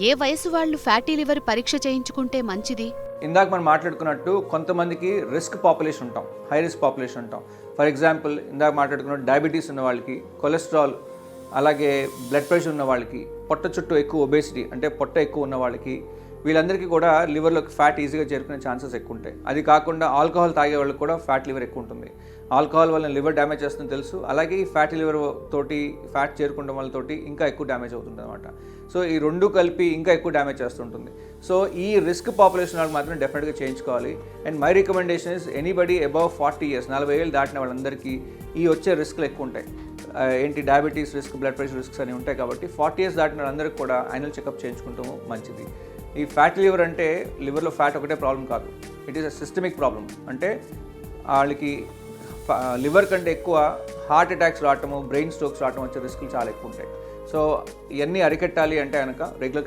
ఏ వయసు వాళ్ళు fatty liver పరీక్ష చేయించుకుంటే మంచిది? ఇందాక మనం మాట్లాడుకున్నట్టు కొంతమందికి రిస్క్ పాపులేషన్ ఉంటాం, హై రిస్క్ పాపులేషన్ ఉంటాం. ఫర్ ఎగ్జాంపుల్ ఇందాక మాట్లాడుకున్నట్టు డయాబెటీస్ ఉన్న వాళ్ళకి, కొలెస్ట్రాల్, అలాగే బ్లడ్ ప్రెషర్ ఉన్న వాళ్ళకి, పొట్ట చుట్టూ ఎక్కువ ఒబేసిటీ అంటే పొట్ట ఎక్కువ ఉన్న వాళ్ళకి, వీళ్ళందరికీ కూడా లివర్లోకి ఫ్యాట్ ఈజీగా చేరుకునే ఛాన్సెస్ ఎక్కువ ఉంటాయి. అది కాకుండా ఆల్కహాల్ తాగే వాళ్ళకి కూడా ఫ్యాట్ లివర్ ఎక్కువ ఉంటుంది. ఆల్కహాల్ వల్ల లివర్ డ్యామేజ్ చేస్తుందని తెలుసు. అలాగే ఈ ఫ్యాటీ లివర్ తోటి ఫ్యాట్ చేరుకోవడం వల్లతోటి ఇంకా ఎక్కువ డ్యామేజ్ అవుతుంది అనమాట. సో ఈ రెండు కలిపి ఇంకా ఎక్కువ డ్యామేజ్ చేస్తుంటుంది. సో ఈ రిస్క్ పాపులేషన్ వాళ్ళు మాత్రం డెఫినెట్గా చేయించుకోవాలి. And my recommendation is anybody above 40 years 40 ఏళ్ళు దాటిన వాళ్ళందరికీ ఈ వచ్చే రిస్క్లు ఎక్కువ ఉంటాయి. ఏంటి diabetes risk, blood pressure risks అని ఉంటాయి. కాబట్టి 40 years దాటిన వాళ్ళందరికీ కూడా యాన్యువల్ చెకప్ చేయించుకుంటాము మంచిది. ఈ ఫ్యాటీ లివర్ అంటే లివర్లో ఫ్యాట్ ఒకటే ప్రాబ్లం కాదు, it is a systemic problem. అంటే వాళ్ళకి లివర్ కంటే ఎక్కువ హార్ట్ అటాక్స్ రావటము, బ్రెయిన్ స్ట్రోక్స్ రావటం వచ్చే రిస్కులు చాలా ఎక్కువ ఉంటాయి. సో ఇవన్నీ అరికట్టాలి అంటే కనుక రెగ్యులర్